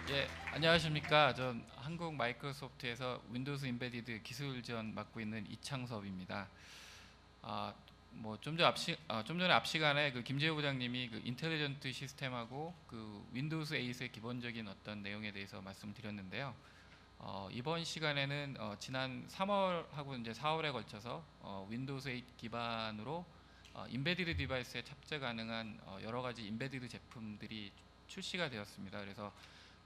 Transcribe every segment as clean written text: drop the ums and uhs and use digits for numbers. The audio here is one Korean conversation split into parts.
예, 안녕하십니까. 전 한국 마이크로소프트에서 윈도우즈 임베디드 기술 지원 맡고 있는 이창섭입니다. 아, 좀 전에 앞 시간에 그 김재호 부장님이 그 인텔리전트 시스템하고 그 윈도우즈 8의 기본적인 어떤 내용에 대해서 말씀드렸는데요. 이번 시간에는 지난 3월하고 이제 4월에 걸쳐서 윈도우즈 8 기반으로 임베디드 디바이스에 탑재 가능한 여러 가지 임베디드 제품들이 출시가 되었습니다. 그래서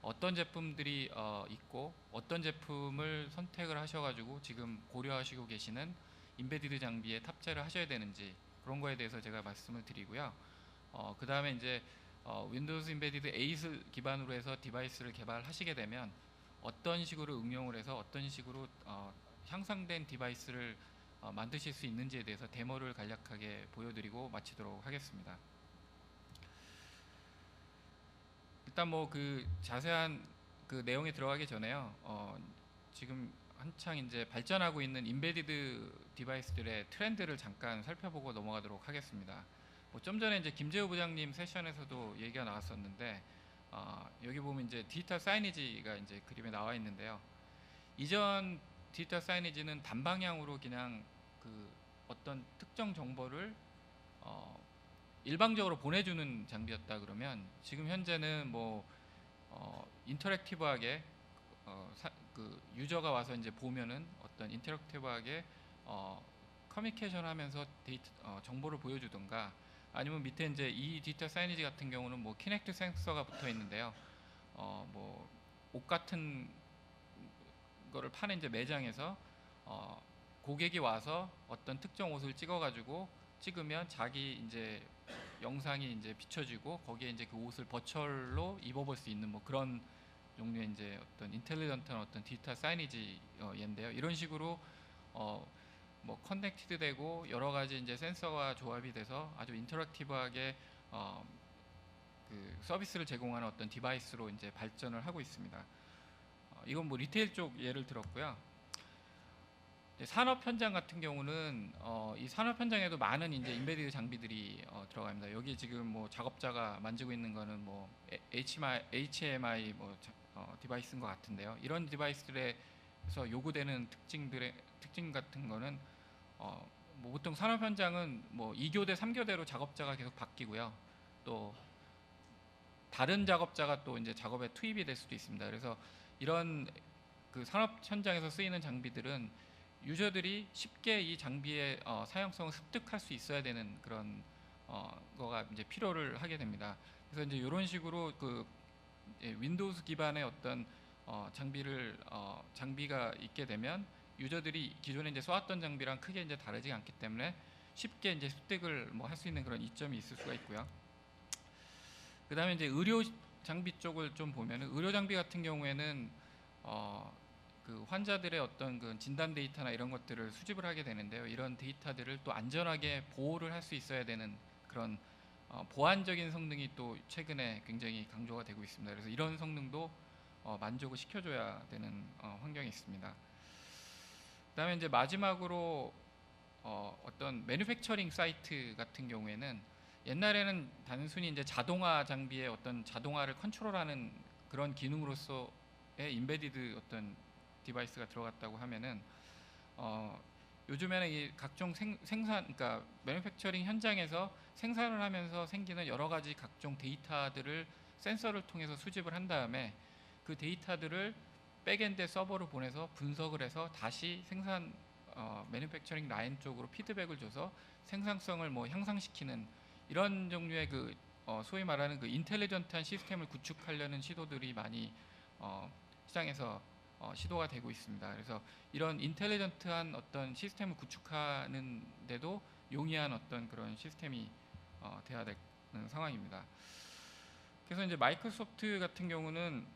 어떤 제품들이 있고 어떤 제품을 선택을 하셔가지고 지금 고려하시고 계시는 임베디드 장비에 탑재를 하셔야 되는지 그런 거에 대해서 제가 말씀을 드리고요. 그 다음에 이제 윈도우즈 임베디드 8을 기반으로 해서 디바이스를 개발하시게 되면 어떤 식으로 응용을 해서 어떤 식으로 향상된 디바이스를 만드실 수 있는지에 대해서 데모를 간략하게 보여드리고 마치도록 하겠습니다. 일단 뭐 그 자세한 그 내용에 들어가기 전에요. 지금 한창 이제 발전하고 있는 인베디드 디바이스들의 트렌드를 잠깐 살펴보고 넘어가도록 하겠습니다. 뭐 좀 전에 이제 김재우 부장님 세션에서도 얘기가 나왔었는데 여기 보면 이제 디지털 사이니지가 이제 그림에 나와 있는데요. 이전 디지털 사이니지는 단방향으로 그냥 그 어떤 특정 정보를 어, 일방적으로 보내주는 장비였다 그러면 지금 현재는 뭐 인터랙티브하게 그 유저가 와서 이제 보면은 어떤 인터랙티브하게 커뮤니케이션 하면서 정보를 보여주던가 아니면 밑에 이제 이 디지털 사이니지 같은 경우는 뭐 키넥트 센서가 붙어 있는데요. 뭐 옷 같은 거를 파는 이제 매장에서 어, 고객이 와서 어떤 특정 옷을 찍어가지고 찍으면 자기 이제 영상이 이제 비춰지고 거기에 이제 그 옷을 버추얼로 입어볼 수 있는 뭐 그런 종류의 이제 어떤 인텔리전트한 어떤 디지털 사이니지인데요. 이런 식으로 어, 뭐 커넥티드 되고 여러 가지 이제 센서가 조합이 돼서 아주 인터랙티브하게 그 서비스를 제공하는 어떤 디바이스로 이제 발전을 하고 있습니다. 이건 뭐 리테일 쪽 예를 들었고요. 산업 현장 같은 경우는 이 산업 현장에도 많은 이제 인베디드 장비들이 들어갑니다. 여기 지금 뭐 작업자가 만지고 있는 거는 뭐 HMI 뭐 디바이스인 것 같은데요. 이런 디바이스들에서 요구되는 특징 같은 거는 뭐 보통 산업 현장은 뭐 2교대, 3교대로 작업자가 계속 바뀌고요. 또 다른 작업자가 또 이제 작업에 투입이 될 수도 있습니다. 그래서 이런 그 산업 현장에서 쓰이는 장비들은 유저들이 쉽게 이 장비의 사용성을 습득할 수 있어야 되는 그런 거가 이제 필요를 하게 됩니다. 그래서 이제 이런 식으로 그 윈도우즈 기반의 어떤 장비가 있게 되면 유저들이 기존에 이제 써왔던 장비랑 크게 이제 다르지 않기 때문에 쉽게 이제 습득을 뭐 할 수 있는 그런 이점이 있을 수가 있고요. 그 다음에 이제 의료 장비 쪽을 좀 보면은 의료 장비 같은 경우에는 그 환자들의 어떤 그 진단 데이터나 이런 것들을 수집을 하게 되는데요. 이런 데이터들을 또 안전하게 보호를 할 수 있어야 되는 그런 보안적인 성능이 또 최근에 굉장히 강조가 되고 있습니다. 그래서 이런 성능도 만족을 시켜줘야 되는 환경이 있습니다. 그다음에 이제 마지막으로 어떤 매뉴팩처링 사이트 같은 경우에는 옛날에는 단순히 이제 자동화 장비의 어떤 자동화를 컨트롤하는 그런 기능으로서의 인베디드 어떤 디바이스가 들어갔다고 하면은 요즘에는 이 각종 그러니까 매뉴팩처링 현장에서 생산을 하면서 생기는 여러 가지 각종 데이터들을 센서를 통해서 수집을 한 다음에 그 데이터들을 백엔드 서버로 보내서 분석을 해서 다시 매뉴팩처링 라인 쪽으로 피드백을 줘서 생산성을 뭐 향상시키는 이런 종류의 그 소위 말하는 그 인텔리전트한 시스템을 구축하려는 시도들이 많이 시장에서 시도가 되고 있습니다. 그래서 이런 인텔리전트한 어떤 시스템을 구축하는데도 용이한 어떤 그런 시스템이 돼야 되는 상황입니다. 그래서 이제 마이크로소프트 같은 경우는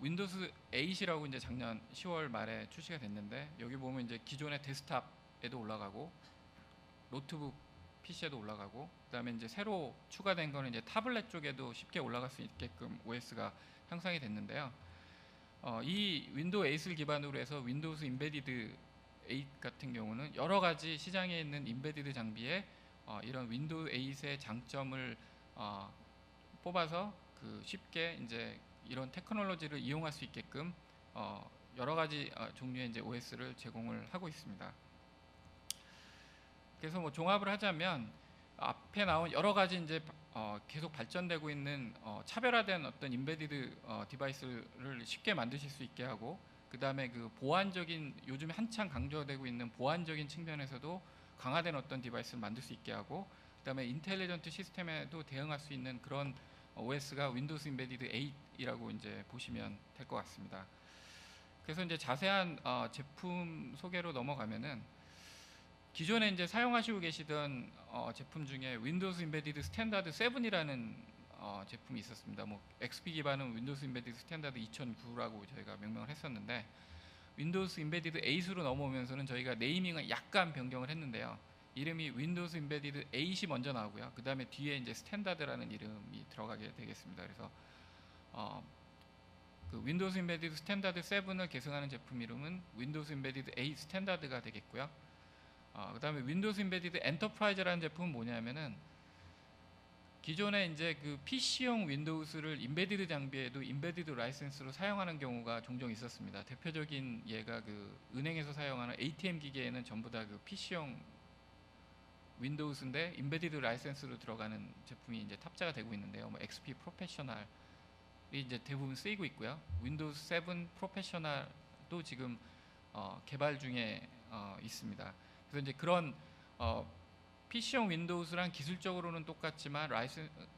윈도우즈 8이라고 이제 작년 10월 말에 출시가 됐는데 여기 보면 이제 기존의 데스크탑에도 올라가고 노트북 PC에도 올라가고 그다음에 이제 새로 추가된 거는 이제 타블렛 쪽에도 쉽게 올라갈 수 있게끔 OS가 형성이 됐는데요. 이 윈도우 8을 기반으로 해서 윈도우즈 임베디드 8 같은 경우는 여러 가지 시장에 있는 임베디드 장비에 이런 윈도우 8의 장점을 뽑아서 그 쉽게 이제 이런 테크놀로지를 이용할 수 있게끔 여러 가지 종류의 이제 OS를 제공을 하고 있습니다. 그래서 뭐 종합을 하자면 앞에 나온 여러 가지 이제 계속 발전되고 있는 차별화된 어떤 인베디드 디바이스를 쉽게 만드실 수 있게 하고, 그 다음에 그 보안적인, 요즘에 한창 강조되고 있는 보안적인 측면에서도 강화된 어떤 디바이스를 만들 수 있게 하고, 그 다음에 인텔리전트 시스템에도 대응할 수 있는 그런 OS가 윈도우스 인베디드 8이라고 이제 보시면 될 것 같습니다. 그래서 이제 자세한 제품 소개로 넘어가면은, 기존에 이제 사용하시고 계시던 제품 중에 윈도우스 인베디드 스탠다드 7이라는 제품이 있었습니다. 뭐 XP 기반은 윈도우스 인베디드 스탠다드 2009라고 저희가 명명을 했었는데, 윈도우스 인베디드 8으로 넘어오면서는 저희가 네이밍을 약간 변경을 했는데요. 이름이 윈도우스 인베디드 8이 먼저 나오고요. 그 다음에 뒤에 이제 스탠다드라는 이름이 들어가게 되겠습니다. 그래서 그 윈도우스 인베디드 스탠다드 7을 계승하는 제품 이름은 윈도우스 인베디드 8 스탠다드가 되겠고요. 그 다음에 윈도우스 인베디드 엔터프라이즈라는 제품은 뭐냐면은, 기존에 이제 그 PC용 윈도우스를 인베디드 장비에도 인베디드 라이센스로 사용하는 경우가 종종 있었습니다. 대표적인 예가 그 은행에서 사용하는 ATM 기계에는 전부 다 그 PC용 윈도우스인데 인베디드 라이센스로 들어가는 제품이 이제 탑재가 되고 있는데요. 뭐 XP 프로페셔널이 이제 대부분 쓰이고 있고요. 윈도우스 7 프로페셔널도 지금 개발 중에 있습니다. 그래서 이제 그런 PC용 윈도우스랑 기술적으로는 똑같지만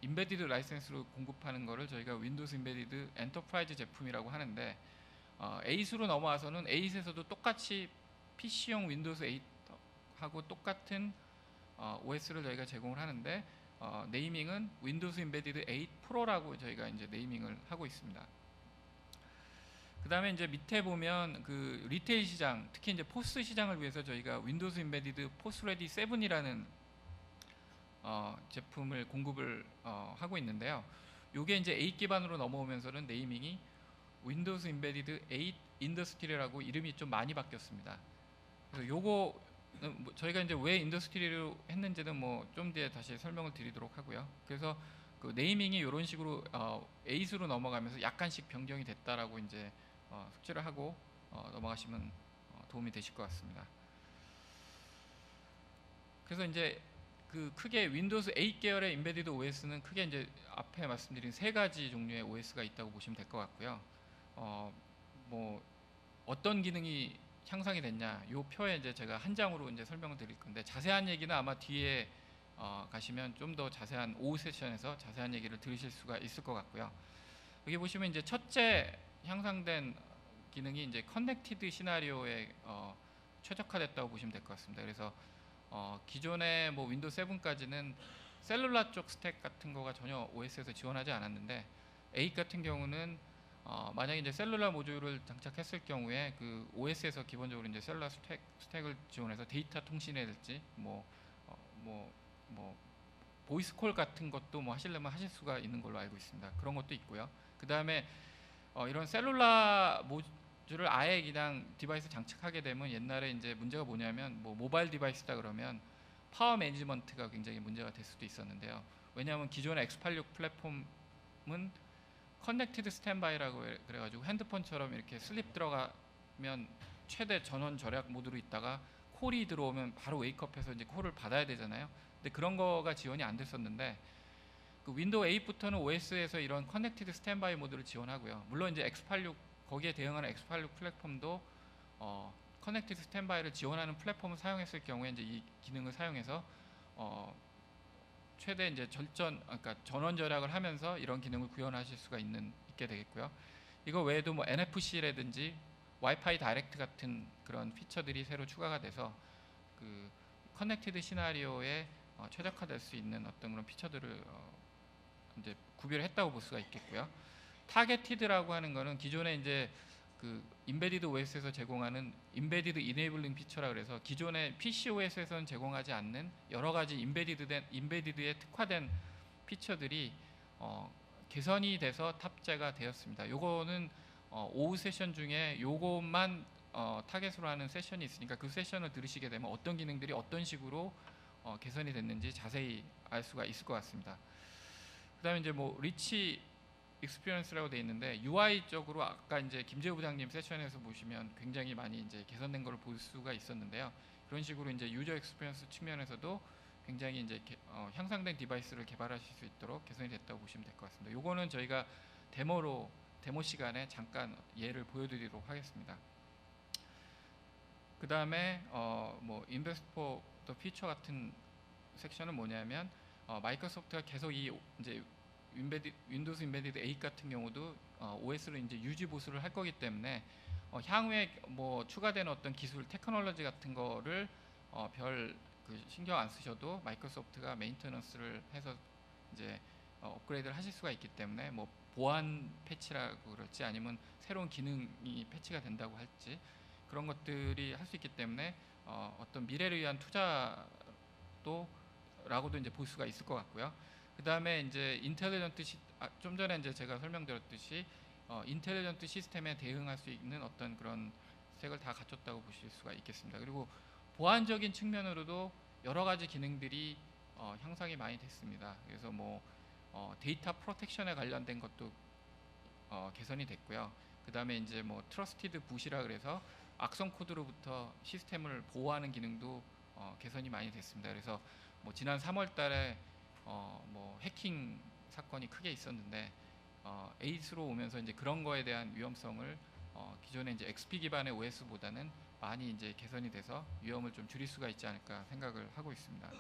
인베디드 라이센스로 공급하는 거를 저희가 윈도우스 인베디드 엔터프라이즈 제품이라고 하는데, 8으로 넘어와서는 8에서도 똑같이 PC용 윈도우스 8하고 똑같은 OS를 저희가 제공을 하는데, 네이밍은 윈도우스 인베디드 8 프로라고 저희가 이제 네이밍을 하고 있습니다. 그 다음에 이제 밑에 보면 그 리테일 시장, 특히 이제 포스 시장을 위해서 저희가 윈도우스 인베디드 포스레디 7이라는 제품을 공급을 하고 있는데요. 요게 이제 8 기반으로 넘어오면서는 네이밍이 윈도우스 인베디드 8 인더스트리라고 이름이 좀 많이 바뀌었습니다. 그래서 요거 저희가 이제 왜 인더스트리로 했는지는 뭐 좀 뒤에 다시 설명을 드리도록 하고요. 그래서 그 네이밍이 이런 식으로 8으로 넘어가면서 약간씩 변경이 됐다라고 이제 숙지를 하고 넘어가시면 도움이 되실 것 같습니다. 그래서 이제 그 크게 윈도우스 8 계열의 인베디드 OS는 크게 이제 앞에 말씀드린 세 가지 종류의 OS가 있다고 보시면 될 것 같고요. 뭐 어떤 기능이 향상이 됐냐, 이 표에 이제 제가 한 장으로 이제 설명을 드릴 건데, 자세한 얘기는 아마 뒤에 가시면 좀 더 자세한 오후 세션에서 자세한 얘기를 들으실 수가 있을 것 같고요. 여기 보시면 이제 첫째 향상된 기능이 이제 커넥티드 시나리오에 최적화됐다고 보시면 될 것 같습니다. 그래서 기존의 뭐 윈도우 7까지는 셀룰라 쪽 스택 같은 거가 전혀 OS에서 지원하지 않았는데, 8 같은 경우는 만약에 이제 셀룰라 모듈을 장착했을 경우에 그 OS에서 기본적으로 이제 셀룰라 스택을 지원해서 데이터 통신이랄지 뭐 보이스 콜 같은 것도 뭐 하시려면 하실 수가 있는 걸로 알고 있습니다. 그런 것도 있고요. 그 다음에 이런 셀룰라 모듈을 아예 그냥 디바이스 장착하게 되면, 옛날에 이제 문제가 뭐냐면 뭐 모바일 디바이스다 그러면 파워 매니지먼트가 굉장히 문제가 될 수도 있었는데요. 왜냐하면 기존의 X86 플랫폼은 커넥티드 스탠바이라고 그래가지고 핸드폰처럼 이렇게 슬립 들어가면 최대 전원 절약 모드로 있다가 콜이 들어오면 바로 웨이크업해서 이제 콜을 받아야 되잖아요. 근데 그런 거가 지원이 안 됐었는데, 그 윈도우 8부터는 OS에서 이런 커넥티드 스탠바이 모드를 지원하고요. 물론 이제 X86 거기에 대응하는 X86 플랫폼도 커넥티드 스탠바이를 지원하는 플랫폼을 사용했을 경우에 이제 이 기능을 사용해서 최대 이제 그러니까 전원 절약을 하면서 이런 기능을 구현하실 수가 있게 되겠고요. 이거 외에도 뭐 NFC라든지 와이파이 다이렉트 같은 그런 피처들이 새로 추가가 돼서 그 커넥티드 시나리오에 최적화될 수 있는 어떤 그런 피처들을 이제 구비를 했다고 볼 수가 있겠고요. 타겟티드라고 하는 거는 기존에 이제 그 인베디드 OS에서 제공하는 인베디드 이네이블링 피처라 그래서 기존의 PC OS에서는 제공하지 않는 여러 가지 인베디드에 특화된 피처들이 개선이 돼서 탑재가 되었습니다. 요거는 오후 세션 중에 요것만 타겟으로 하는 세션이 있으니까 그 세션을 들으시게 되면 어떤 기능들이 어떤 식으로 개선이 됐는지 자세히 알 수가 있을 것 같습니다. 그 다음에 이제 뭐 리치 익스피리언스라고 되어 있는데 UI 쪽으로 아까 이제 김재우 부장님 세션에서 보시면 굉장히 많이 이제 개선된 걸 볼 수가 있었는데요. 그런 식으로 이제 유저 익스피리언스 측면에서도 굉장히 이제 향상된 디바이스를 개발하실 수 있도록 개선이 됐다고 보시면 될 것 같습니다. 요거는 저희가 데모 시간에 잠깐 예를 보여드리도록 하겠습니다. 그 다음에 뭐 인베스트 더 피처 같은 섹션은 뭐냐면 마이크로소프트가 계속 이 이제 윈도우즈 임베디드 8 같은 경우도 OS로 이제 유지 보수를 할 거기 때문에 향후에 뭐 추가되는 어떤 기술 테크놀로지 같은 거를 별 그 신경 안 쓰셔도 마이크로소프트가 메인테넌스를 해서 이제 업그레이드를 하실 수가 있기 때문에 뭐 보안 패치라고 그럴지 아니면 새로운 기능이 패치가 된다고 할지 그런 것들이 할 수 있기 때문에 어떤 미래를 위한 투자도 라고도 이제 볼 수가 있을 것 같고요. 그 다음에 이제 인텔리전트 좀 전에 이제 제가 설명드렸듯이 인텔리전트 시스템에 대응할 수 있는 어떤 그런 색을 다 갖췄다고 보실 수가 있겠습니다. 그리고 보안적인 측면으로도 여러 가지 기능들이 향상이 많이 됐습니다. 그래서 뭐 데이터 프로텍션에 관련된 것도 개선이 됐고요. 그 다음에 이제 뭐 트러스티드 붓이라 그래서 악성 코드로부터 시스템을 보호하는 기능도 개선이 많이 됐습니다. 그래서 뭐 지난 3월달에 뭐 해킹 사건이 크게 있었는데 8으로 오면서 이제 그런 거에 대한 위험성을 기존의 이제 XP 기반의 OS보다는 많이 이제 개선이 돼서 위험을 좀 줄일 수가 있지 않을까 생각을 하고 있습니다.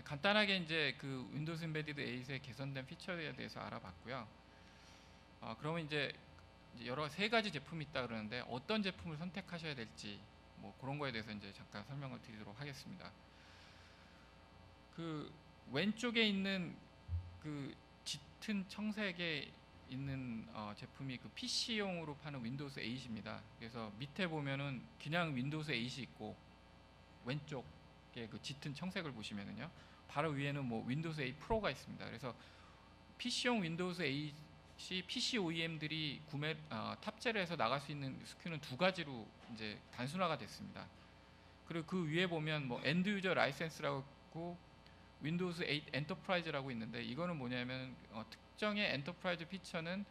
간단하게 이제 그 윈도우즈 임베디드 8의 개선된 피처에 대해서 알아봤고요. 그러면 이제 여러 세 가지 제품이 있다 그러는데 어떤 제품을 선택하셔야 될지 뭐 그런 거에 대해서 이제 잠깐 설명을 드리도록 하겠습니다. 그 왼쪽에 있는 그 짙은 청색에 있는 제품이 그 PC용으로 파는 윈도우즈 8입니다. 그래서 밑에 보면은 그냥 윈도우즈 8이 있고 왼쪽에 그 짙은 청색을 보시면은요, 바로 위에는 뭐 윈도우즈 8 프로가 있습니다. 그래서 PC용 윈도우즈 8이 PC OEM들이 탑재를 해서 나갈 수 있는 SKU는 두 가지로 이제 단순화가 됐습니다. 그리고 그 위에 보면 뭐 엔드 유저 라이센스라고 있고 윈도우즈 8 엔터프라이즈라고 있는데 이거는 뭐냐면 특정의 엔터프라이즈 피처는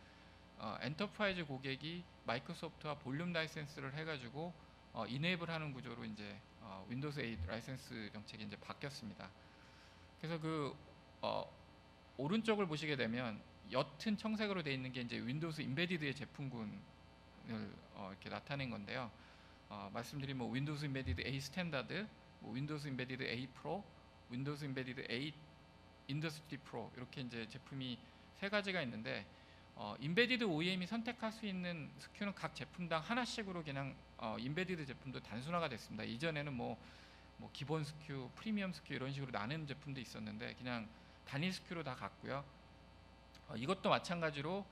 엔터프라이즈 고객이 마이크로소프트와 볼륨 라이센스를 해가지고 이네이블 하는 구조로 이제 윈도우즈 8 라이센스 정책이 이제 바뀌었습니다. 그래서 그 오른쪽을 보시게 되면 옅은 청색으로 되어 있는 게 이제 윈도우즈 임베디드의 제품군을 이렇게 나타낸 건데요. 말씀드린 뭐 윈도우즈 임베디드 8 스탠다드, 뭐 윈도우즈 임베디드 8 프로, 윈도우즈 임베디드 8 인더스트리 프로 이렇게 이제 제품이 세 가지가 있는데 임베디드 OEM이 선택할 수 있는 SKU는 각 제품당 하나씩으로 그냥 임베디드 제품도 단순화가 됐습니다. 이전에는 뭐 기본 SKU, 프리미엄 SKU 이런 식으로 나누는 제품도 있었는데 그냥 단일 SKU로 다 갔고요. 이것도 마찬가지로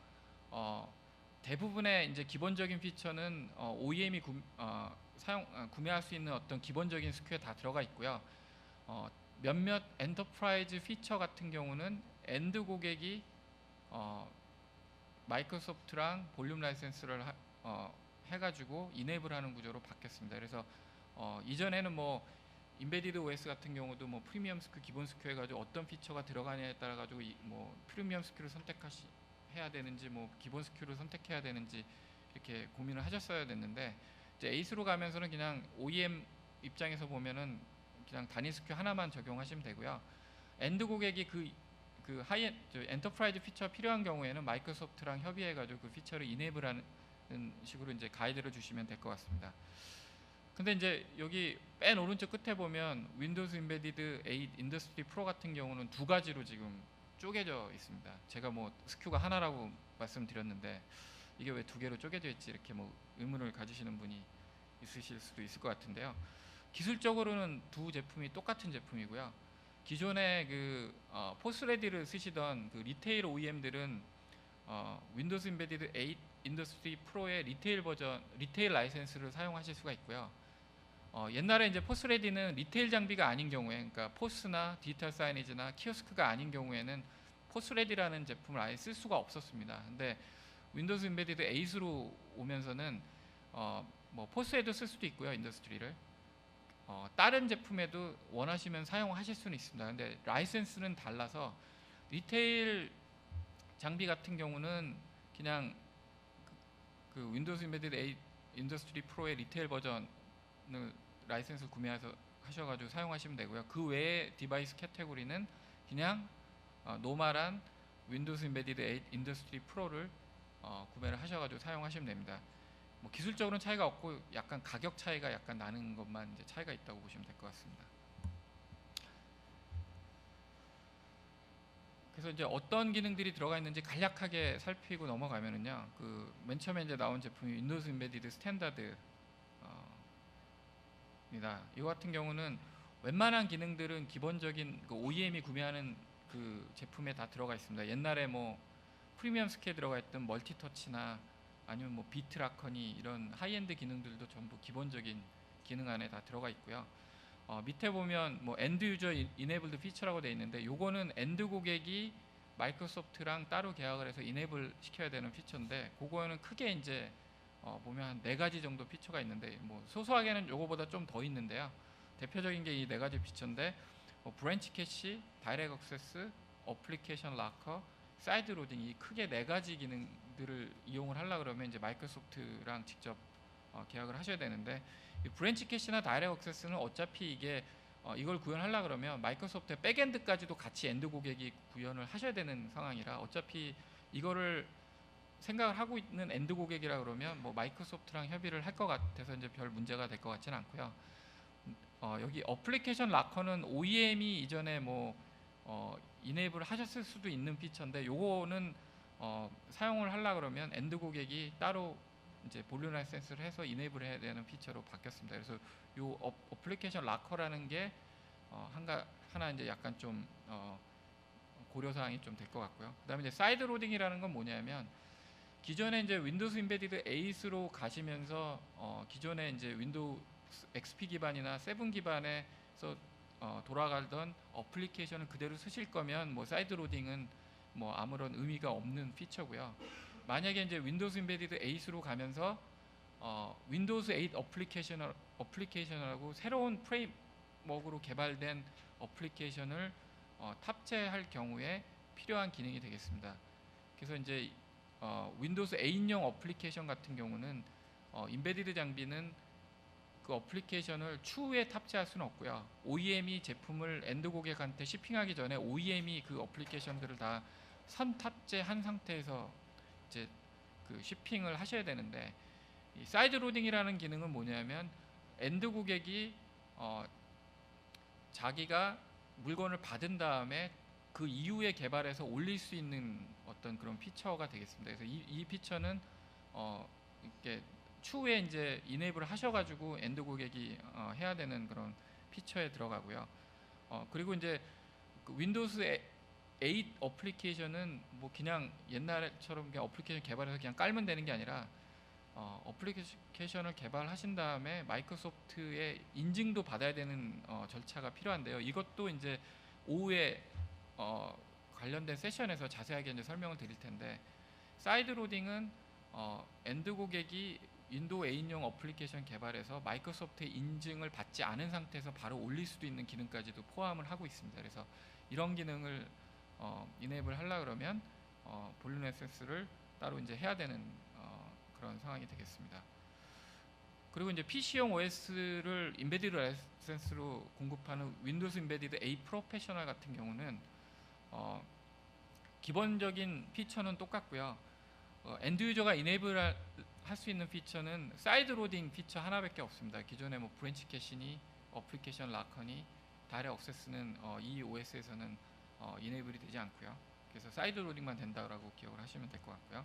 대부분의 이제 기본적인 피처는 OEM이 구매할 수 있는 어떤 기본적인 SKU에 다 들어가 있고요. 몇몇 엔터프라이즈 피처 같은 경우는 엔드 고객이 마이크로소프트랑 볼륨 라이센스를 해가지고 이네이블하는 구조로 바뀌었습니다. 그래서 이전에는 뭐 임베디드 OS 같은 경우도 뭐 프리미엄 SKU, 기본 SKU 해가지고 어떤 피처가 들어가냐에 따라 가지고 뭐 프리미엄 SKU를 선택해야 되는지 뭐 기본 SKU를 선택해야 되는지 이렇게 고민을 하셨어야 됐는데 이제 8으로 가면서는 그냥 OEM 입장에서 보면은 그냥 단일 SKU 하나만 적용하시면 되고요. 엔드 고객이 그 엔터프라이즈 피처가 필요한 경우에는 마이크로소프트랑 협의해가지고 그 피처를 이네이블하는 식으로 이제 가이드를 주시면 될 것 같습니다. 근데 이제 여기 맨 오른쪽 끝에 보면 윈도우즈 임베디드 8 인더스트리 프로 같은 경우는 두 가지로 지금 쪼개져 있습니다. 제가 뭐 SKU가 하나라고 말씀드렸는데 이게 왜 두 개로 쪼개져 있지 이렇게 뭐 의문을 가지시는 분이 있으실 수도 있을 것 같은데요. 기술적으로는 두 제품이 똑같은 제품이고요. 기존에 그 포스레디를 쓰시던 그 리테일 OEM들은 윈도우즈 임베디드 8 인더스트리 프로의 리테일 라이센스를 사용하실 수가 있고요. 옛날에 이제 포스레디는 리테일 장비가 아닌 경우에, 그러니까 포스나 디지털 사이니지나 키오스크가 아닌 경우에는 포스레디라는 제품을 아예 쓸 수가 없었습니다. 근데 윈도우즈 임베디드 8으로 오면서는 뭐 포스에도 쓸 수도 있고요, 인더스트리를. 다른 제품에도 원하시면 사용하실 수는 있습니다. 근데 라이센스는 달라서 리테일 장비 같은 경우는 그냥 그 윈도우즈 인베디드 8 인더스트리 프로의 리테일 버전을 라이센스 구매해서 하셔가지고 사용하시면 되고요. 그 외에 디바이스 카테고리는 그냥 노멀한 윈도우즈 인베디드 8 인더스트리 프로를 구매를 하셔가지고 사용하시면 됩니다. 뭐 기술적으로는 차이가 없고 약간 가격 차이가 약간 나는 것만 이제 차이가 있다고 보시면 될 것 같습니다. 그래서 이제 어떤 기능들이 들어가 있는지 간략하게 살피고 넘어가면은요, 그 맨 처음에 이제 나온 제품이 윈도우즈 인베디드 스탠다드 입니다. 이 같은 경우는 웬만한 기능들은 기본적인 그 OEM이 구매하는 그 제품에 다 들어가 있습니다. 옛날에 뭐 프리미엄 스키에 들어가 있던 멀티터치나 아니면 뭐 비트 라커니 이런 하이엔드 기능들도 전부 기본적인 기능 안에 다 들어가 있고요. 밑에 보면 뭐 엔드 유저 이네블드 피처라고 되어 있는데, 요거는 엔드 고객이 마이크로소프트랑 따로 계약을 해서 이네블 시켜야 되는 피처인데, 그거는 크게 이제 보면 한 4가지 정도 피처가 있는데, 뭐 소소하게는 요거보다 좀 더 있는데요. 대표적인 게 이 4가지 피처인데, 브랜치 캐시, 다이렉트 액세스, 어플리케이션 락커, 사이드 로딩, 이 크게 4가지 기능들을 이용을 하려고 그러면 이제 마이크로소프트랑 직접 계약을 하셔야 되는데, 이 브랜치 캐시나 다이렉트 액세스는 어차피 이게 이걸 구현하려고 그러면 마이크로소프트의 백엔드까지도 같이 엔드 고객이 구현을 하셔야 되는 상황이라, 어차피 이거를 생각을 하고 있는 엔드 고객이라 그러면 뭐 마이크로소프트랑 협의를 할 것 같아서 이제 별 문제가 될 것 같지는 않고요. 여기 어플리케이션 락커는 OEM이 이전에 뭐 이네이블을 하셨을 수도 있는 피처인데, 요거는 사용을 하려 그러면 엔드 고객이 따로 이제 볼륨 라이센스를 해서 이네이블 해야 되는 피처로 바뀌었습니다. 그래서 요 어플리케이션 락커라는 게 하나 이제 약간 좀 고려 사항이 좀 될 것 같고요. 그다음에 이제 사이드 로딩이라는 건 뭐냐면, 기존에 이제 윈도우즈 인베디드 8으로 가시면서 기존에 이제 윈도우 XP 기반이나 7 기반에서 돌아가던 어플리케이션을 그대로 쓰실 거면 뭐 사이드 로딩은 뭐 아무런 의미가 없는 피처고요. 만약에 이제 윈도우즈 인베디드 8으로 가면서 윈도우즈 8 어플리케이션이라고 새로운 프레임워크로 개발된 어플리케이션을 탑재할 경우에 필요한 기능이 되겠습니다. 그래서 이제 윈도우즈 8용 어플리케이션 같은 경우는 인베디드 장비는 그 어플리케이션을 추후에 탑재할 수는 없고요. OEM이 제품을 엔드 고객한테 shipping하기 전에 OEM이 그 어플리케이션들을 다 선 탑재한 상태에서 이제 그 shipping을 하셔야 되는데, 이 사이드 로딩이라는 기능은 뭐냐면, 엔드 고객이 자기가 물건을 받은 다음에 그 이후에 개발해서 올릴 수 있는 어떤 그런 피처가 되겠습니다. 그래서 이 피처는 이렇게 추후에 이제 이네이블을 하셔가지고 엔드 고객이 해야 되는 그런 피처에 들어가고요. 그리고 이제 그 윈도우즈 8 어플리케이션은 뭐 그냥 옛날처럼 그냥 어플리케이션 개발해서 그냥 깔면 되는 게 아니라, 어플리케이션을 개발하신 다음에 마이크로소프트의 인증도 받아야 되는 절차가 필요한데요. 이것도 이제 오후에 관련된 세션에서 자세하게 이제 설명을 드릴 텐데, 사이드 로딩은 엔드 고객이 윈도우 8용 어플리케이션 개발해서 마이크로소프트의 인증을 받지 않은 상태에서 바로 올릴 수도 있는 기능까지도 포함을 하고 있습니다. 그래서 이런 기능을 이네이블 하려 그러면 볼륨 라이센스를 따로 이제 해야 되는 그런 상황이 되겠습니다. 그리고 이제 PC용 OS를 인베디드 라이센스로 공급하는 윈도우즈 인베디드 8 프로페셔널 같은 경우는 기본적인 피처는 똑같고요. 엔드 유저가 이네이블 할 수 있는 피처는 사이드 로딩 피처 하나밖에 없습니다. 기존에 뭐 브랜치 캐시니, 어플리케이션 락커니, 다이렉트 액세스는 이 OS에서는 이네이블이 되지 않고요. 그래서 사이드 로딩만 된다고 기억을 하시면 될 것 같고요.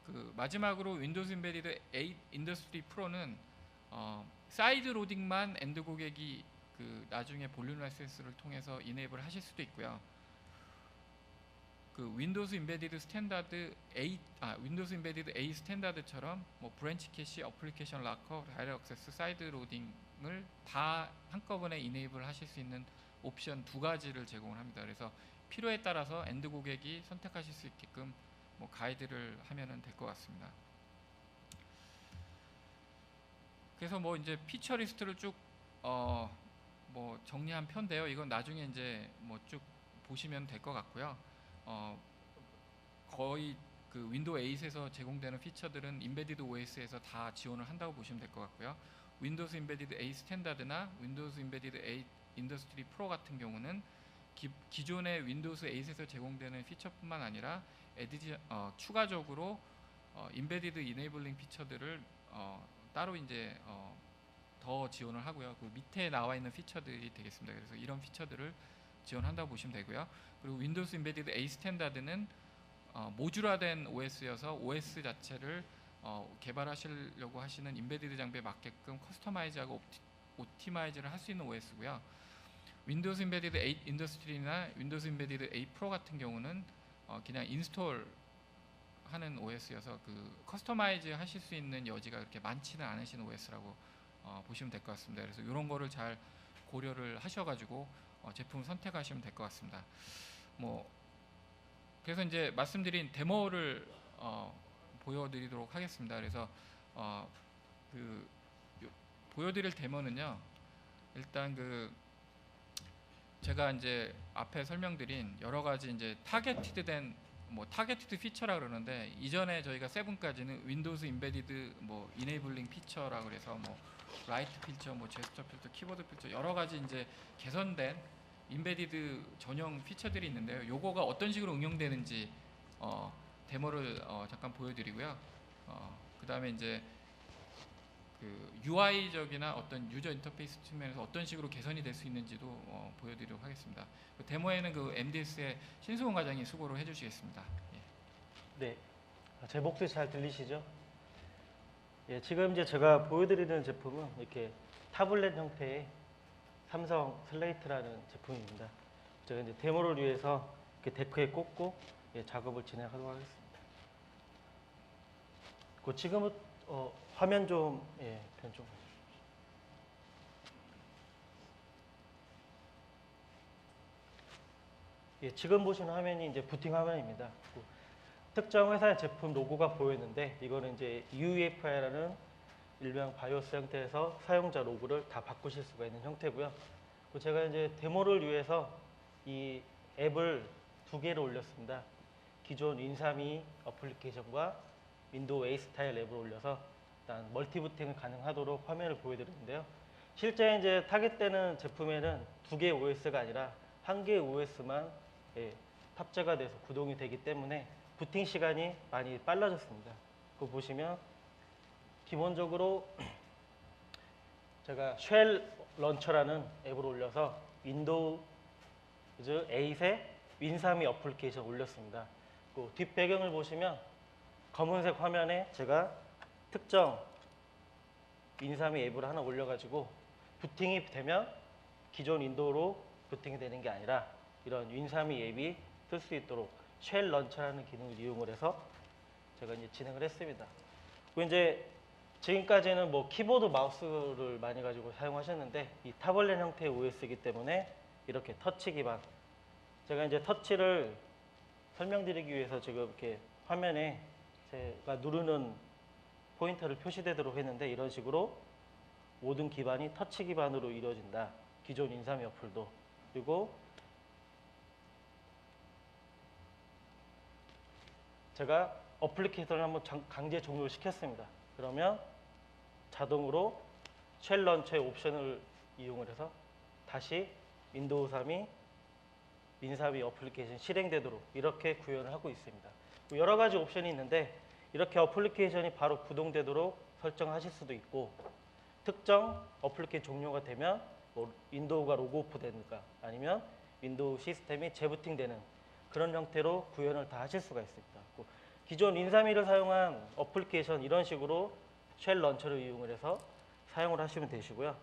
그 마지막으로 윈도우즈 인베디드 8 인더스트리 프로는 사이드 로딩만 엔드 고객이 그 나중에 볼륨 라이센스를 통해서 이네이블 하실 수도 있고요. 그 윈도우즈 인베디드 스탠다드 8, 윈도우즈 인베디드 8 스탠다드처럼 뭐 브랜치 캐시, 어플리케이션 락커, 다이렉트 액세스, 사이드 로딩을 다 한꺼번에 이네이블 하실 수 있는 옵션 2가지를 제공을 합니다. 그래서 필요에 따라서 엔드 고객이 선택하실 수 있게끔 뭐 가이드를 하면은 될 것 같습니다. 그래서 뭐 이제 피처 리스트를 쭉 뭐 정리한 편인데요. 이건 나중에 이제 뭐 쭉 보시면 될 것 같고요. 거의 그 윈도우 8에서 제공되는 피처들은 인베디드 OS에서 다 지원을 한다고 보시면 될 것 같고요. 윈도우스 인베디드 8 스탠다드나 윈도우스 인베디드 8 인더스트리 프로 같은 경우는 기존의 윈도우스 8에서 제공되는 피처뿐만 아니라 추가적으로 인베디드 이네이블링 피처들을 따로 이제 더 지원을 하고요. 그 밑에 나와 있는 피처들이 되겠습니다. 그래서 이런 피처들을 지원한다고 보시면 되고요. 그리고 윈도우스 인베디드 8 스탠다드는 모듈화된 OS여서 OS 자체를 개발하시려고 하시는 인베디드 장비에 맞게끔 커스터마이즈하고 옵티마이즈를 할 수 있는 OS고요. 윈도우스 인베디드 8 인더스트리나 윈도우스 인베디드 8 프로 같은 경우는 그냥 인스톨 하는 OS여서 그 커스터마이즈 하실 수 있는 여지가 그렇게 많지는 않으신 OS라고 보시면 될 것 같습니다. 그래서 이런 거를 잘 고려를 하셔가지고 제품 선택하시면 될 것 같습니다. 그래서 이제 말씀드린 데모를 보여드리도록 하겠습니다. 그래서 보여드릴 데모는요. 일단 제가 이제 앞에 설명드린 여러 가지 이제 타겟티드된 타겟티드 피처라 그러는데, 이전에 저희가 7까지는 윈도우스 인베디드 이네이블링 피처라 그래서 라이트 필터, 제스처 필터, 키보드 필터 여러 가지 이제 개선된 인베디드 전용 피처들이 있는데요. 요거가 어떤 식으로 응용되는지 데모를 잠깐 보여드리고요. 그 다음에 이제 그 UI적이나 어떤 유저 인터페이스 측면에서 어떤 식으로 개선이 될 수 있는지도 보여드리도록 하겠습니다. 그 데모에는 그 MDS의 신수원 과장이 수고를 해주시겠습니다. 예. 네, 제 목소리 잘 들리시죠? 예, 지금 이제 제가 보여드리는 제품은 이렇게 타블렛 형태의 삼성 슬레이트라는 제품입니다. 제가 이제 데모를 위해서 이렇게 데크에 꽂고 작업을 진행하도록 하겠습니다. 지금은 화면 좀 변경. 지금 보시는 화면이 이제 부팅 화면입니다. 특정 회사의 제품 로고가 보이는데, 이거는 이제 UEFI라는 일명 바이오스 형태에서 사용자 로고를 다 바꾸실 수가 있는 형태고요. 제가 이제 데모를 위해서 이 앱을 2개를 올렸습니다. 기존 윈32 어플리케이션과 윈도우 8 스타일 앱을 올려서 일단 멀티 부팅을 가능하도록 화면을 보여드리는데요. 실제 이제 타겟되는 제품에는 2개의 OS가 아니라 1개의 OS만 탑재가 돼서 구동이 되기 때문에 부팅 시간이 많이 빨라졌습니다. 그거 보시면 기본적으로 제가 쉘 런처라는 앱을 올려서 윈도우 8의 윈32 어플리케이션 올렸습니다. 그 뒷 배경을 보시면 검은색 화면에 제가 특정 윈32 앱을 하나 올려가지고 부팅이 되면 기존 윈도우로 부팅이 되는 게 아니라 이런 윈32 앱이 쓸 수 있도록 쉘 런처라는 기능을 이용을 해서 제가 이제 진행을 했습니다. 그리고 이제 지금까지는 키보드 마우스를 많이 가지고 사용하셨는데, 이 타블렛 형태의 OS이기 때문에 이렇게 터치 기반, 제가 이제 터치를 설명드리기 위해서 지금 이렇게 화면에 제가 누르는 포인터를 표시되도록 했는데, 이런 식으로 모든 기반이 터치 기반으로 이루어진다. 기존 윈32 어플도. 그리고 제가 어플리케이션을 한번 강제 종료를 시켰습니다. 그러면 자동으로 쉘 런처의 옵션을 이용을 해서 다시 윈도우 3이 윈32 어플리케이션 실행되도록 이렇게 구현을 하고 있습니다. 여러 가지 옵션이 있는데, 이렇게 어플리케이션이 바로 구동되도록 설정하실 수도 있고, 특정 어플리케이션 종료가 되면 윈도우가 로그 오프 되는가, 아니면 윈도우 시스템이 재부팅되는 그런 형태로 구현을 다 하실 수가 있습니다. 기존 윈32를 사용한 어플리케이션 이런 식으로 쉘 런처를 이용을 해서 사용을 하시면 되시고요.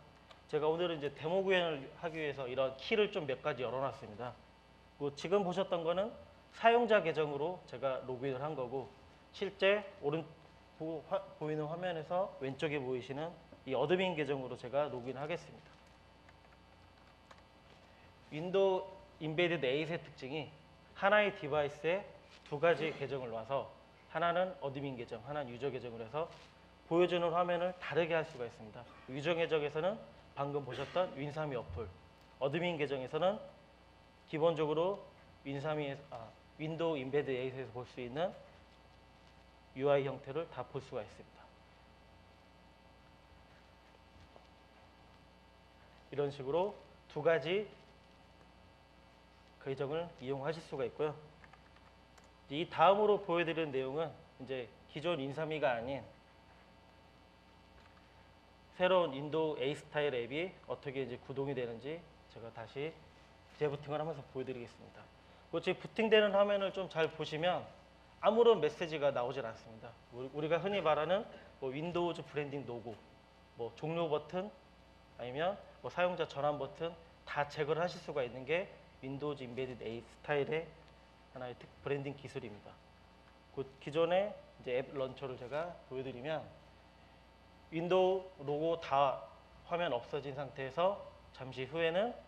제가 오늘은 이제 데모 구현을 하기 위해서 이런 키를 좀 몇 가지 열어놨습니다. 지금 보셨던 거는 사용자 계정으로 제가 로그인을 한 거고, 실제 보이는 화면에서 왼쪽에 보이시는 이 어드민 계정으로 제가 로그인을 하겠습니다. 윈도우 인베디드 8의 특징이 하나의 디바이스에 2가지 계정을 놔서, 하나는 어드민 계정, 하나는 유저 계정을 해서 보여주는 화면을 다르게 할 수가 있습니다. 유저 계정에서는 방금 보셨던 윈32 어플, 어드민 계정에서는 기본적으로 윈도우 임베드 8에서 볼 수 있는 UI 형태를 다 볼 수가 있습니다. 이런 식으로 두 가지 계정을 이용하실 수가 있고요. 이 다음으로 보여드리는 내용은 이제 기존 윈3가 아닌 새로운 윈도우 A 스타일 앱이 어떻게 이제 구동이 되는지 제가 다시 재부팅을 하면서 보여드리겠습니다. 지금 부팅되는 화면을 좀 잘 보시면 아무런 메시지가 나오질 않습니다. 우리가 흔히 말하는 뭐 윈도우즈 브랜딩 로고, 뭐 종료 버튼, 아니면 뭐 사용자 전환 버튼 다 제거를 하실 수가 있는 게 윈도우즈 임베디드 A 스타일의 하나의 브랜딩 기술입니다. 기존의 이제 앱 런처를 제가 보여드리면 윈도우 로고 다 화면 없어진 상태에서 잠시 후에는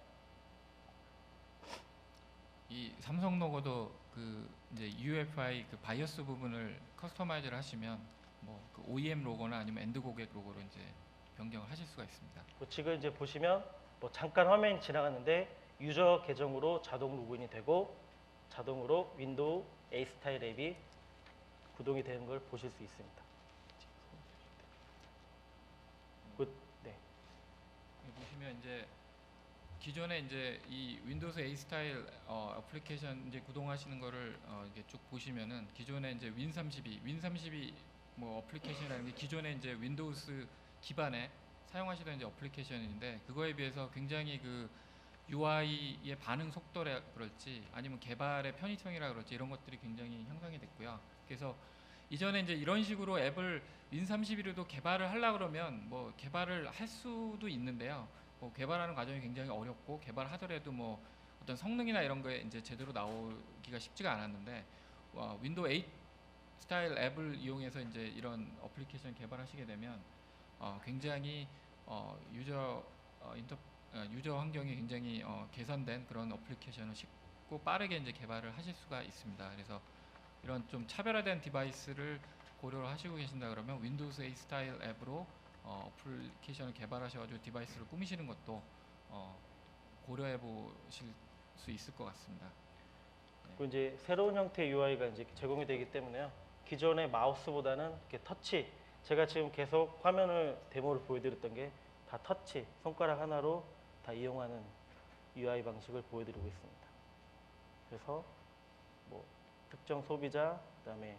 이 삼성 로고도 그 이제 UEFI 그 바이오스 부분을 커스터마이즈를 하시면 뭐 그 OEM 로고나 아니면 엔드 고객 로고로 이제 변경을 하실 수가 있습니다. 지금 이제 보시면 뭐 잠깐 화면이 지나갔는데 유저 계정으로 자동 로그인이 되고 자동으로 윈도우 A 스타일 앱이 구동이 되는 걸 보실 수 있습니다. 네. 여기 보시면 이제 기존에 이제 이 윈도우 A 스타일 어플리케이션 이제 구동하시는 거를 이렇게 쭉 보시면은 기존에 이제 윈32 뭐 어플리케이션이라는 게 기존에 이제 윈도우스 기반에 사용하시던 이제 어플리케이션인데 그거에 비해서 굉장히 그 UI의 반응 속도라 그럴지 아니면 개발의 편의성이라 그럴지 이런 것들이 굉장히 향상이 됐고요. 그래서 이전에 이제 이런 식으로 앱을 윈32로도 개발을 하려 그러면 뭐 개발을 할 수도 있는데요. 뭐 개발하는 과정이 굉장히 어렵고 개발하더라도 뭐 어떤 성능이나 이런 거에 이제 제대로 나오기가 쉽지가 않았는데 윈도우 8 스타일 앱을 이용해서 이제 이런 어플리케이션 개발하시게 되면 굉장히 유저 환경이 굉장히 개선된 그런 어플리케이션을 쉽고 빠르게 이제 개발을 하실 수가 있습니다. 그래서 이런 좀 차별화된 디바이스를 고려를 하시고 계신다 그러면 윈도우 8 스타일 앱으로 어플리케이션을 개발하셔가지고 디바이스를 꾸미시는 것도 고려해 보실 수 있을 것 같습니다. 그리고 이제 새로운 형태의 UI가 이제 제공이 되기 때문에요. 기존의 마우스보다는 이렇게 터치. 제가 지금 계속 화면을 데모를 보여드렸던 게 다 터치, 손가락 하나로 다 이용하는 UI 방식을 보여드리고 있습니다. 그래서 뭐 특정 소비자, 그다음에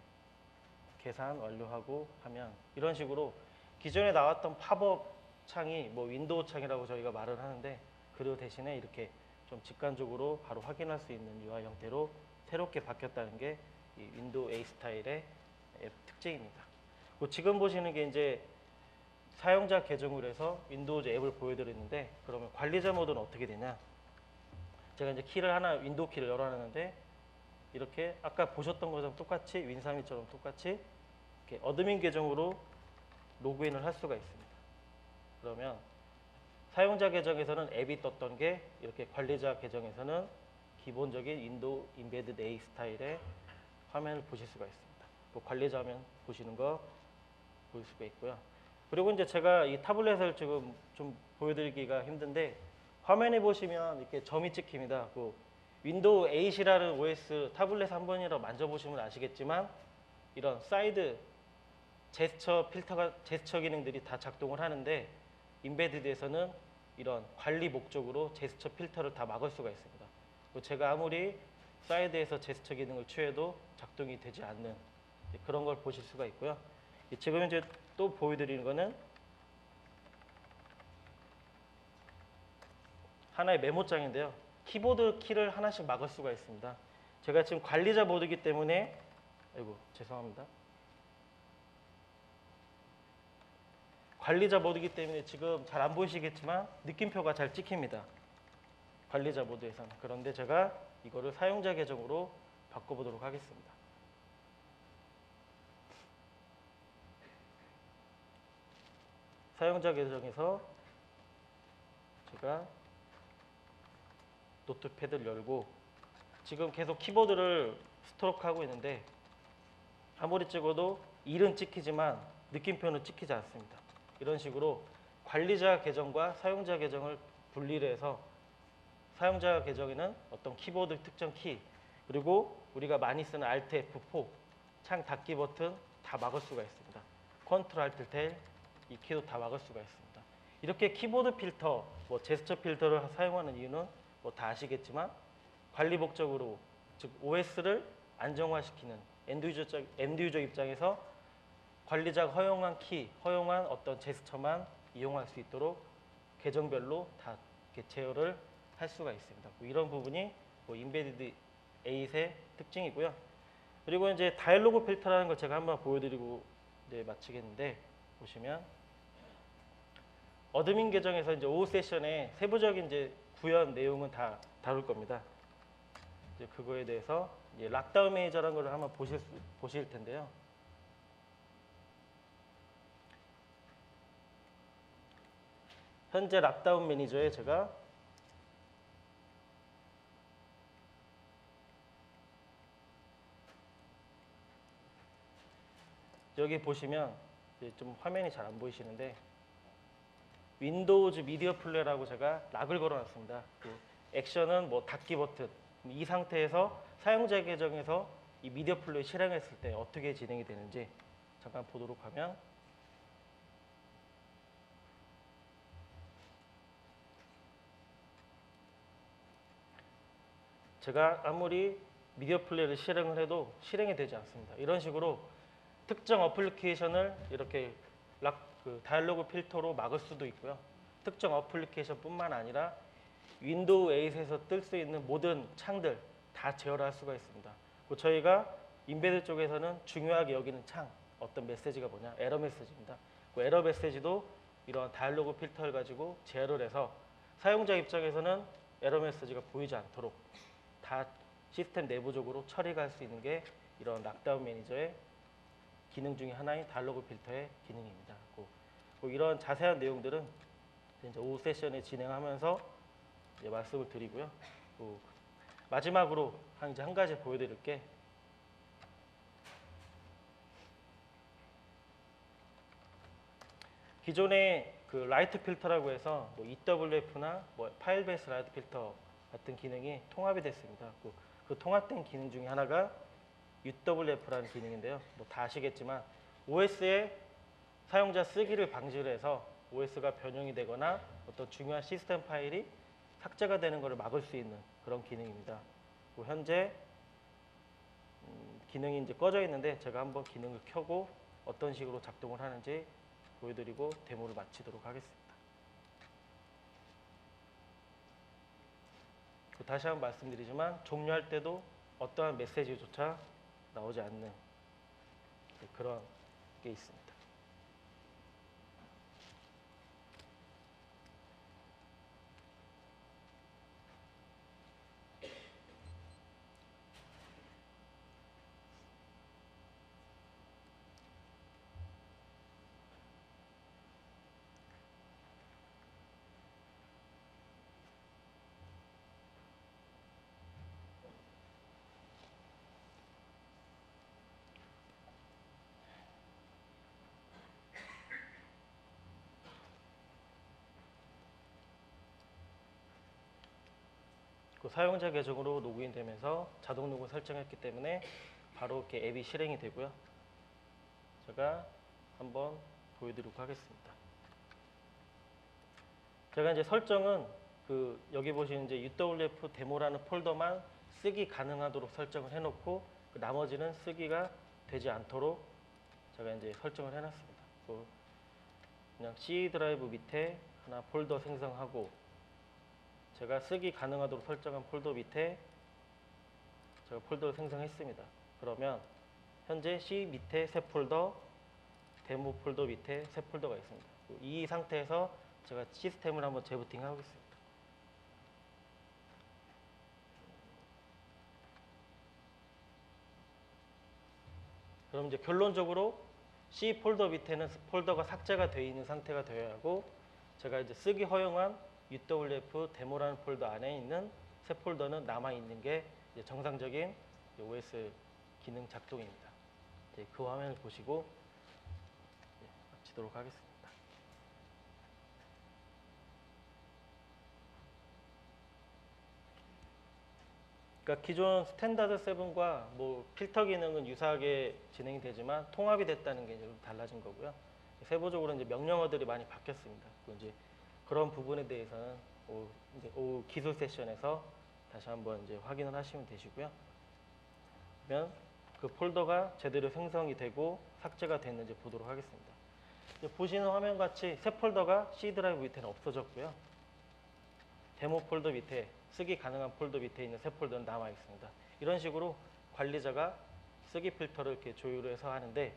계산 완료하고 하면 이런 식으로 기존에 나왔던 팝업 창이 뭐 윈도우 창이라고 저희가 말을 하는데 그 대신에 이렇게 좀 직관적으로 바로 확인할 수 있는 UI 형태로 새롭게 바뀌었다는 게 이 윈도우 A 스타일의 앱 특징입니다. 지금 보시는 게 이제 사용자 계정으로 해서 윈도우즈 앱을 보여드렸는데 그러면 관리자 모드는 어떻게 되냐? 제가 이제 키를 하나 윈도우 키를 열어놨는데 이렇게 아까 보셨던 것처럼 똑같이 윈32처럼 똑같이 이렇게 어드민 계정으로 로그인을 할 수가 있습니다. 그러면 사용자 계정에서는 앱이 떴던 게 이렇게 관리자 계정에서는 기본적인 윈도우 임베디드 A 스타일의 화면을 보실 수가 있습니다. 또 관리자 화면 보시는 거 볼 수가 있고요. 그리고 이제 제가 이 타블렛을 지금 좀 보여드리기가 힘든데 화면에 보시면 이렇게 점이 찍힙니다. 윈도우 8이라는 OS 타블렛 한 번이라도 만져보시면 아시겠지만 이런 사이드 제스처 기능들이 다 작동을 하는데 임베디드에서는 이런 관리 목적으로 제스처 필터를 다 막을 수가 있습니다. 제가 아무리 사이드에서 제스처 기능을 취해도 작동이 되지 않는 그런 걸 보실 수가 있고요. 지금 이제 또 보여드리는 거는 하나의 메모장인데요. 키보드 키를 하나씩 막을 수가 있습니다. 제가 지금 관리자 모드이기 때문에 죄송합니다. 관리자 모드이기 때문에 지금 잘 안 보이시겠지만 느낌표가 잘 찍힙니다. 관리자 모드에서는. 그런데 제가 이거를 사용자 계정으로 바꿔보도록 하겠습니다. 사용자 계정에서 제가 노트패드를 열고 지금 계속 키보드를 스트로크하고 있는데 아무리 찍어도 1은 찍히지만 느낌표는 찍히지 않습니다. 이런 식으로 관리자 계정과 사용자 계정을 분리를 해서 사용자 계정에는 어떤 키보드 특정 키, 그리고 우리가 많이 쓰는 Alt F4 창 닫기 버튼 다 막을 수가 있습니다. 컨트롤 Alt 텔 이 키도 다 막을 수가 있습니다. 이렇게 키보드 필터, 뭐 제스처 필터를 사용하는 이유는 뭐 다 아시겠지만 관리 목적으로, 즉 OS를 안정화시키는 엔드유저 입장에서 관리자가 허용한 키, 허용한 어떤 제스처만 이용할 수 있도록 계정별로 다 이렇게 제어를 할 수가 있습니다. 뭐 이런 부분이 뭐 인베디드 8의 특징이고요. 그리고 이제 다이얼로그 필터라는 걸 제가 한번 보여드리고 이제 마치겠는데, 보시면 어드민 계정에서 이제 오후 세션에 세부적인 이제 구현 내용은 다 다룰 겁니다. 이제 그거에 대해서 이제 락다운 매니저라는 걸 한번 보실 텐데요. 현재 락다운 매니저에 제가 여기 보시면 이제 좀 화면이 잘 안 보이시는데 윈도우즈 미디어 플레이라고 제가 락을 걸어놨습니다. 그 액션은 뭐 닫기 버튼. 이 상태에서 사용자 계정에서 이 미디어 플레이 실행했을 때 어떻게 진행이 되는지 잠깐 보도록 하면, 제가 아무리 미디어 플레이를 실행을 해도 실행이 되지 않습니다. 이런 식으로 특정 어플리케이션을 이렇게 다이얼로그 필터로 막을 수도 있고요. 특정 어플리케이션뿐만 아니라 윈도우 8에서 뜰 수 있는 모든 창들 다 제어를 할 수가 있습니다. 저희가 인베드 쪽에서는 중요하게 여기는 창, 어떤 메시지가 뭐냐? 에러 메시지입니다. 그 에러 메시지도 이런 다이얼로그 필터를 가지고 제어를 해서 사용자 입장에서는 에러 메시지가 보이지 않도록 다 시스템 내부적으로 처리가 할 수 있는 게 이런 락다운 매니저의 기능 중에 하나인 다이얼로그 필터의 기능입니다. 이런 자세한 내용들은 이제 오후 세션에 진행하면서 이제 말씀을 드리고요. 마지막으로 한 가지 보여드릴 게, 기존에 그 라이트 필터라고 해서 뭐 EWF나 뭐 파일 베이스 라이트 필터 같은 기능이 통합이 됐습니다. 그 통합된 기능 중에 하나가 UWF라는 기능인데요. 뭐 다 아시겠지만 OS에 사용자 쓰기를 방지를 해서 OS가 변형이 되거나 어떤 중요한 시스템 파일이 삭제가 되는 것을 막을 수 있는 그런 기능입니다. 현재 기능이 이제 꺼져 있는데 제가 한번 기능을 켜고 어떤 식으로 작동을 하는지 보여드리고 데모를 마치도록 하겠습니다. 다시 한번 말씀드리지만 종료할 때도 어떠한 메시지조차 나오지 않는 그런 게 있습니다. 사용자 계정으로 로그인 되면서 자동 로그인 설정했기 때문에 바로 이렇게 앱이 실행이 되고요. 제가 한번 보여드리도록 하겠습니다. 제가 이제 설정은 여기 보시는 이제 UWF 데모라는 폴더만 쓰기 가능하도록 설정을 해놓고 나머지는 쓰기가 되지 않도록 제가 이제 설정을 해놨습니다. 그냥 C 드라이브 밑에 하나 폴더 생성하고, 제가 쓰기 가능하도록 설정한 폴더 밑에 제가 폴더를 생성했습니다. 그러면 현재 C 밑에 새 폴더, 데모 폴더 밑에 새 폴더가 있습니다. 이 상태에서 제가 시스템을 한번 재부팅 하겠습니다. 그럼 이제 결론적으로 C 폴더 밑에는 폴더가 삭제가 되어 있는 상태가 되어야 하고, 제가 이제 쓰기 허용한 UWF 데모라는 폴더 안에 있는 새 폴더는 남아 있는 게 이제 정상적인 OS 기능 작동입니다. 이제 그 화면을 보시고 마치도록 하겠습니다. 그러니까 기존 스탠다드 7과 뭐 필터 기능은 유사하게 진행이 되지만 통합이 됐다는 게 이제 좀 달라진 거고요. 세부적으로 이제 명령어들이 많이 바뀌었습니다. 그리고 이제 그런 부분에 대해서는 오후 기술 세션에서 다시 한번 이제 확인을 하시면 되시고요. 그러면 그 폴더가 제대로 생성이 되고 삭제가 됐는지 보도록 하겠습니다. 이제 보시는 화면 같이 새 폴더가 C 드라이브 밑에는 없어졌고요. 데모 폴더 밑에 쓰기 가능한 폴더 밑에 있는 새 폴더는 남아 있습니다. 이런 식으로 관리자가 쓰기 필터를 이렇게 조율해서 하는데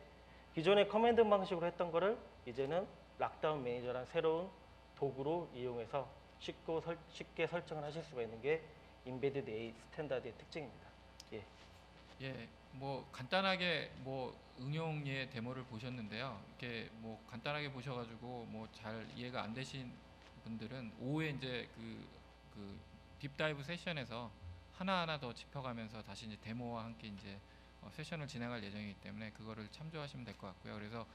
기존의 커맨드 방식으로 했던 거를 이제는 락다운 매니저라는 새로운 도구로 이용해서 쉽게 설정을 하실 수가 있는 게 인베디드 A 스탠다드의 특징입니다. 예. 예, 뭐 간단하게 뭐 응용의 데모를 보셨는데요. 이렇게 뭐 간단하게 보셔가지고 뭐 잘 이해가 안 되신 분들은 오후에 이제 그 딥다이브 세션에서 하나하나 더 짚어가면서 다시 이제 데모와 함께 이제 세션을 진행할 예정이기 때문에 그거를 참조하시면 될 것 같고요. 그래서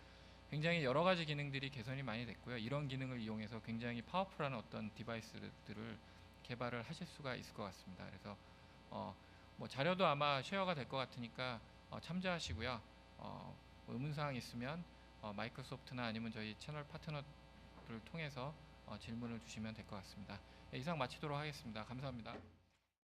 굉장히 여러 가지 기능들이 개선이 많이 됐고요. 이런 기능을 이용해서 굉장히 파워풀한 어떤 디바이스들을 개발을 하실 수가 있을 것 같습니다. 그래서 뭐 자료도 아마 쉐어가 될 것 같으니까 참조하시고요. 뭐 의문사항 있으면 마이크로소프트나 아니면 저희 채널 파트너를 통해서 질문을 주시면 될 것 같습니다. 네, 이상 마치도록 하겠습니다. 감사합니다.